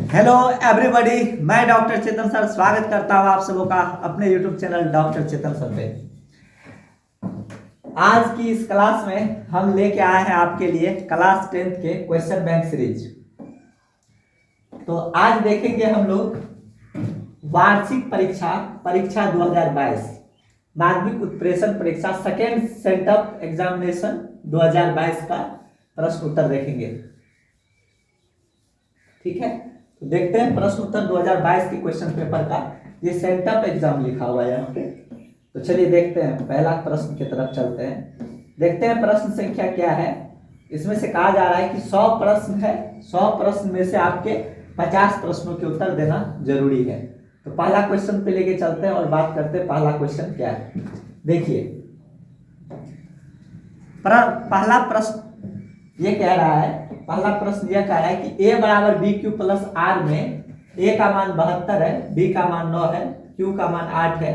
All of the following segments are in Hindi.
हेलो एवरीबॉडी, मैं डॉक्टर चेतन सर स्वागत करता हूं आप सबों का अपने यूट्यूब चैनल डॉक्टर चेतन सर पे। आज की इस क्लास में हम लेके आए हैं आपके लिए क्लास 10th के क्वेश्चन बैंक सीरीज। तो आज देखेंगे हम लोग वार्षिक परीक्षा 2022 माध्यमिक उत्प्रेषण परीक्षा सेकेंड सेटअप एग्जामिनेशन 2022 का प्रश्न उत्तर देखेंगे। ठीक है, तो देखते हैं प्रश्न उत्तर 2022 के क्वेश्चन पेपर का। ये सेंटअप एग्जाम लिखा हुआ है यहाँ पे। तो चलिए देखते हैं, पहला प्रश्न की तरफ चलते हैं। देखते हैं प्रश्न संख्या क्या है। इसमें से कहा जा रहा है कि 100 प्रश्न है, 100 प्रश्न में से आपके 50 प्रश्नों के उत्तर देना जरूरी है। तो पहला क्वेश्चन पे लेके चलते हैं और बात करते हैं पहला क्वेश्चन क्या है। देखिए पहला प्रश्न ये कह रहा है, पहला प्रश्न यह कह रहा है कि a बराबर बी क्यू प्लस आर में a का मान 72 है, b का मान 9 है, q का मान 8 है,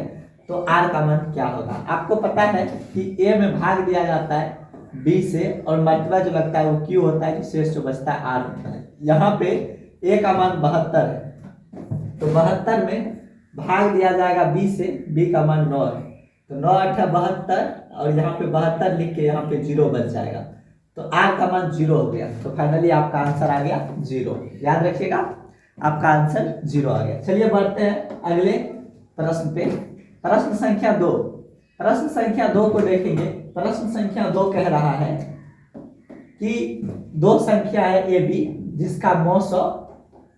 तो r का मान क्या होगा। आपको पता है कि a में भाग दिया जाता है b से और मल्टीप्लाई जो लगता है वो q होता है, शेष जो बचता है r होता है। यहाँ पे a का मान 72 है, तो 72 में भाग दिया जाएगा b से, b का मान 9 है, तो 9 8 72 और यहाँ पे 72 लिख के यहाँ पे 0 बच जाएगा, तो r का मान 0 हो गया। तो फाइनली आपका आंसर आ गया 0। याद रखिएगा, आपका आंसर 0 आ गया। चलिए बढ़ते हैं अगले प्रश्न पे। प्रश्न संख्या 2, प्रश्न संख्या 2 को देखेंगे। प्रश्न संख्या 2 कह रहा है कि दो संख्या है ए बी जिसका मौसौ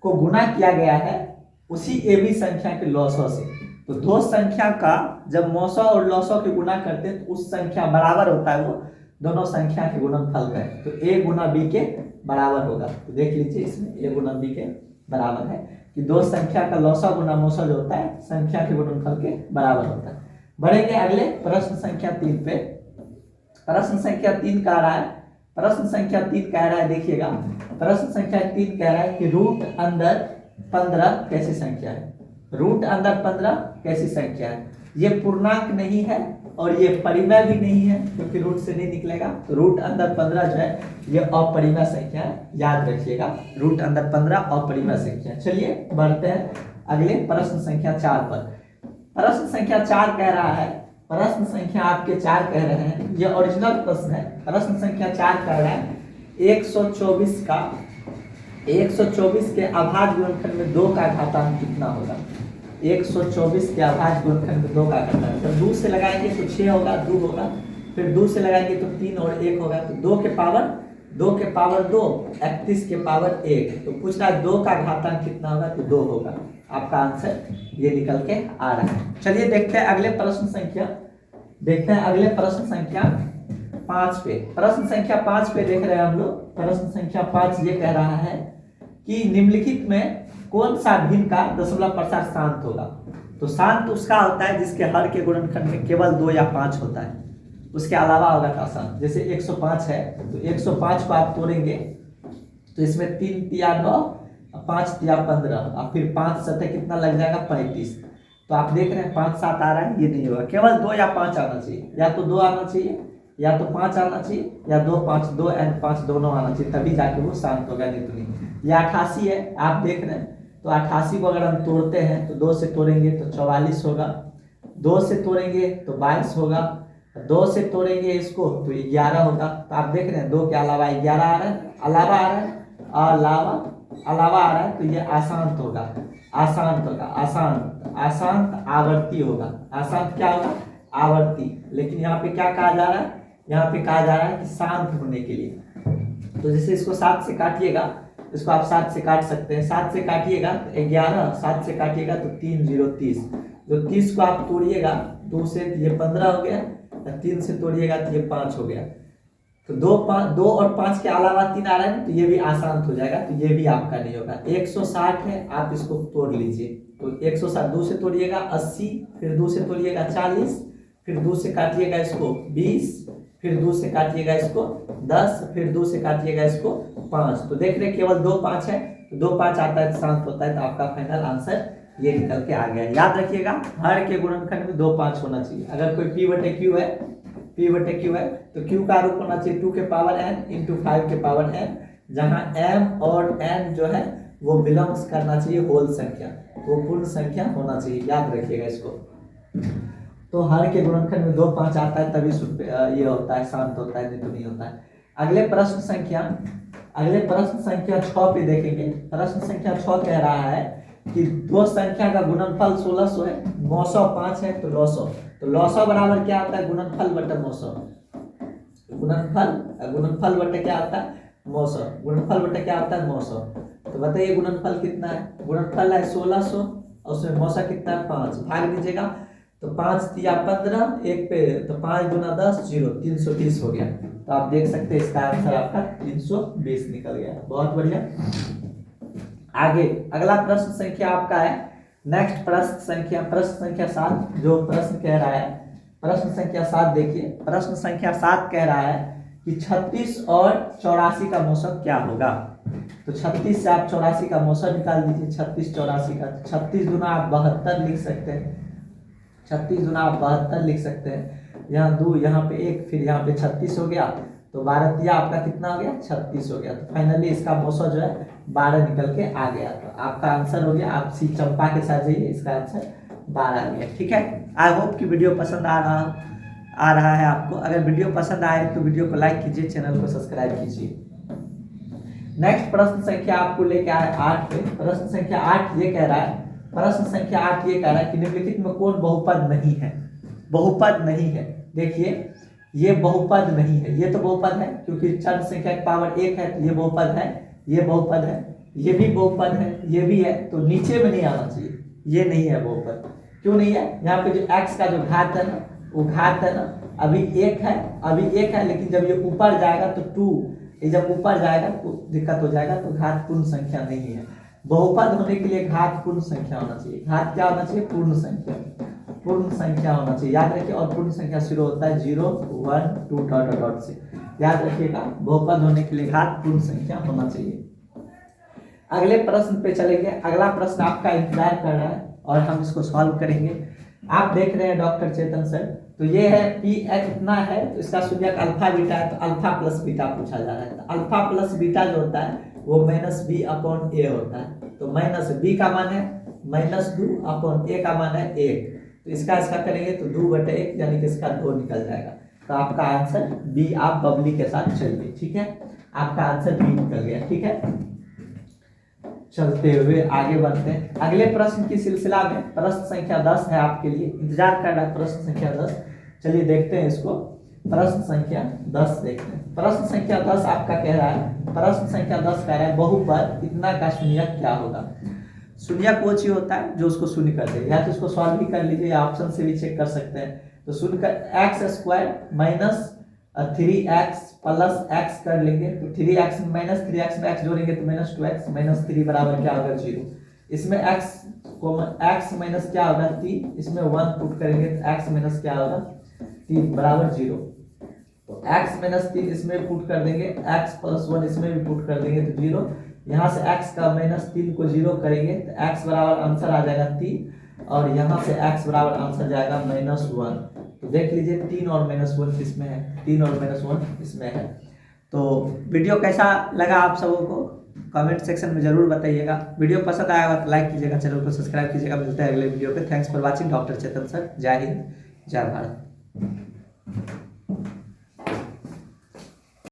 को गुना किया गया है उसी ए बी संख्या के लौसौ से। तो दो संख्या का जब मौसौ और लौसौ के गुना करते हैं तो उस संख्या बराबर होता है, वो दोनों संख्या के गुणनफल का है, तो a गुना b के बराबर होगा। तो देख लीजिए इसमें a गुना b के बराबर है कि दो संख्या का लौसा गुना मौसा जो होता है संख्या के गुणनफल के बराबर होता है। बढ़ेंगे अगले प्रश्न संख्या 3 पे। प्रश्न संख्या 3 कह रहा है, प्रश्न संख्या 3 कह रहा है, देखिएगा प्रश्न संख्या 3 कह रहा है कि रूट अंदर 15 कैसी संख्या है। रूट अंदर 15 कैसी संख्या है। ये पूर्णांक नहीं है और ये परिमेय भी नहीं है क्योंकि रूट से नहीं निकलेगा। तो रूट अंदर 15 जो है ये अपरिमेय संख्या है, याद रखिएगा। रूट अंदर 15 अपरिमेय संख्या। चलिए बढ़ते हैं अगले प्रश्न संख्या 4 पर। प्रश्न संख्या 4 कह रहा है, प्रश्न संख्या आपके 4 कह रहे हैं, ये ओरिजिनल प्रश्न है। प्रश्न संख्या 4 कह रहा है 124 के अभाज्य गुणनखंड में 2 का घातांक कितना होगा। 124 के अभाज्य गुणनखंड में 2 का घातांक, जब 2 से लगाएंगे तो 6 होगा, 2 होगा, फिर 2 से लगाएंगे तो 3 और 1 होगा, तो 2 के पावर 2 31 के पावर 1। तो पूछ रहा है 2 का घातांक कितना होगा, तो 2 होगा। आपका आंसर ये निकल के आ रहा है। चलिए देखते हैं अगले प्रश्न संख्या, देखते हैं अगले प्रश्न संख्या 5 पे। प्रश्न संख्या 5 पे देख रहे हैं हम लोग। प्रश्न संख्या 5 ये कह रहा है कि निम्नलिखित में कौन सा भिन्न का दशमलव प्रसार शांत होगा। तो शांत उसका होता है जिसके हर के गुणनखंड में केवल 2 या 5 होता है, उसके अलावा होगा का शांत। जैसे 105 है तो 105 को आप तोड़ेंगे तो इसमें 3 तिया 9, 5 तिया 15 और फिर 5 सतह कितना लग जाएगा 35। तो आप देख रहे हैं 5 7 आ रहा है, ये नहीं होगा, केवल 2 या 5 आना चाहिए, या तो 2 आना चाहिए या तो 5 आना चाहिए, या 2 5 2 एंड 5 दोनों आना चाहिए, तभी जाके वो शांत होगा, नहीं तो नहीं। ये 88 है, आप देख रहे हैं, तो 88 को अगर हम तोड़ते हैं तो 2 से तोड़ेंगे तो 44 होगा, 2 से तोड़ेंगे तो 22 होगा, 2 से तोड़ेंगे इसको तो 11 होगा। तो आप देख रहे हैं 2 के अलावा 11 आ रहा है, अलावा आ रहा है, अलावा आ रहा है, तो ये अशांत होगा, अशांत होगा, अशांत आवर्ती होगा। अशांत क्या होगा, आवर्ती। लेकिन यहाँ पे क्या कहा जा रहा है, यहाँ पे कहा जा रहा है कि शांत होने के लिए। तो जैसे इसको 7 से काटिएगा, इसको आप 7 से काट सकते हैं, 7 से काटिएगा तो 11, 7 से काटिएगा तो 3 0 30, जो 30 को आप तोड़िएगा 2 से तो ये 15 हो गया, 3 से तोड़िएगा तो ये 5 हो गया। तो 2 और 5 के अलावा 3 आ रहा है, तो ये भी अशांत हो जाएगा, तो ये भी आपका नहीं होगा। 160 है, आप इसको तोड़ लीजिए, तो 160 2 से तोड़िएगा 80, फिर 2 से तोड़िएगा 40, फिर 2 से काटिएगा इसको 20, फिर 2 से काटिएगा इसको 10, फिर 2 से काटिएगा इसको 5। तो देख रहे केवल 2 5 है, तो 2 5 आता है तो शांत होता है, तो आपका फाइनल आंसर ये निकल के आ गया। याद रखिएगा हर के गुणनखंड में 2 5 होना चाहिए। अगर कोई p बटे q है, तो q का रूप होना चाहिए 2 के पावर n इंटू 5 के पावर n, जहाँ m और n जो है वो बिलोंग्स करना चाहिए होल संख्या, वो पूर्ण संख्या होना चाहिए, याद रखिएगा इसको। तो हर के गुणनखंड में 2 5 आता है तभी ये होता है, शांत होता है, नहीं तो नहीं होता है। अगले प्रश्न संख्या 6 पे देखेंगे। प्रश्न संख्या 6 कह रहा है कि दो संख्या का गुणनफल 1600 है, 905 है, तो 900। तो 900 बराबर क्या आता है, गुणनफल बटा 900। गुणनफल बटे क्या आता है, 900। गुणनफल बटे क्या आता है, 900। तो बताइए गुणनफल कितना है, गुणनफल है 1600 और उसमें 900 कितना है, 5। भाग दीजिएगा तो 5 तिया 15, एक पे तो 5 गुना 10 0, 320 हो गया। तो आप देख सकते हैं इसका आंसर आपका 320 निकल गया। बहुत बढ़िया। आगे अगला प्रश्न संख्या आपका है, नेक्स्ट प्रश्न संख्या 7, जो प्रश्न कह रहा है, प्रश्न संख्या 7 देखिए। प्रश्न संख्या 7 कह रहा है कि 36 और 84 का मौसम क्या होगा। तो 36 से आप 84 का मौसम निकाल दीजिए। 36 84 का 36 गुना आप 72 लिख सकते हैं। 36 गुना आप 72 लिख सकते हैं। यहाँ 2, यहाँ पे 1, फिर यहाँ पे 36 हो गया। तो 12 तिया आपका कितना हो गया, 36 हो गया। तो फाइनली इसका मौसम जो है 12 निकल के आ गया। तो आपका आंसर हो गया, आप सी चंपा के साथ जाइए, इसका आंसर 12 आ गया। ठीक है। आई होप कि वीडियो पसंद आ रहा है आपको। अगर वीडियो पसंद आए तो वीडियो को लाइक कीजिए, चैनल को सब्सक्राइब कीजिए। नेक्स्ट प्रश्न संख्या आपको लेके आए 8 पे। प्रश्न संख्या 8 ये कह रहा है, कि निम्नलिखित में कौन बहुपद नहीं है। बहुपद नहीं है, देखिए ये बहुपद नहीं है। ये तो बहुपद है क्योंकि चर संख्या की पावर 1 है, तो ये बहुपद है, ये बहुपद है, ये भी बहुपद है, ये भी है। तो नीचे में नहीं आना चाहिए, ये नहीं है बहुपद। क्यों नहीं है, यहाँ पे जो x का जो घात है ना, वो घात है ना, अभी 1 है, लेकिन जब ये ऊपर जाएगा तो 2, ये जब ऊपर जाएगा तो दिक्कत हो जाएगा। तो घात पूर्ण संख्या नहीं है। बहुपद होने के लिए घात पूर्ण संख्या होना चाहिए। घात क्या होना चाहिए, पूर्ण संख्या होना चाहिए, याद रखिए। और पूर्ण संख्या शुरू होता है 0 1 2 डॉट डॉट से, याद रखिएगा। बहुपद होने के लिए घात पूर्ण संख्या होना चाहिए। अगले प्रश्न पे चलेंगे। अगला प्रश्न आपका इंतजार कर रहा है और हम इसको सॉल्व करेंगे। आप देख रहे हैं डॉक्टर चेतन सर। तो ये है पी एक्स इतना है, तो इसका शून्यक अल्फा बीटा है, तो अल्फा प्लस बीटा पूछा जा रहा है। तो अल्फा प्लस बीटा जो होता है वो -b अपॉन a होता है। तो -b का मान है -2 अपॉन a का मान है 1। तो इसका करेंगे तो 2/1, यानी कि इसका 2 निकल जाएगा। तो आपका आंसर बी, आप बबली के साथ चलिए। ठीक है, आपका आंसर बी निकल गया। ठीक है, चलते हुए आगे बढ़ते हैं। अगले प्रश्न की सिलसिला में प्रश्न संख्या 10 है आपके लिए, इंतजार कर रहा है प्रश्न संख्या 10। चलिए देखते हैं इसको। प्रश्न संख्या 10 देखते हैं। प्रश्न संख्या 10 आपका कह रहा है, प्रश्न संख्या 10 कह रहा है बहुपद इतना का शून्यक क्या होगा। शून्यक वो चीज होता है जो उसको शून्य कर दे, या तो इसको सॉल्व भी कर लीजिए या ऑप्शन से भी चेक कर सकते हैं। तो शून्य का x² - 3x प्लस x कर लेंगे। तो 3x -3x में x जोड़ेंगे तो -2x -3 बराबर क्या होगा, 0। इसमें x माइनस क्या होगा, 3। इसमें 1 पुट करेंगे तो x माइनस क्या होगा, 3 बराबर 0। तो x -3 इसमें पुट कर देंगे, x + 1 इसमें भी पुट कर देंगे तो 0। यहाँ से x का -3 को 0 करेंगे तो x बराबर आंसर आ जाएगा 3, और यहाँ से x बराबर आंसर जाएगा -1। तो देख लीजिए 3 और -1 किसमें है, 3 और -1 इसमें है। तो वीडियो कैसा लगा आप सबों को कमेंट सेक्शन में जरूर बताइएगा। वीडियो पसंद आएगा तो लाइक कीजिएगा, चैनल को सब्सक्राइब कीजिएगा। मिलते हैं अगले वीडियो पे। Thanks for watching. Doctor Chetan sir. जय हिंद, जय भारत।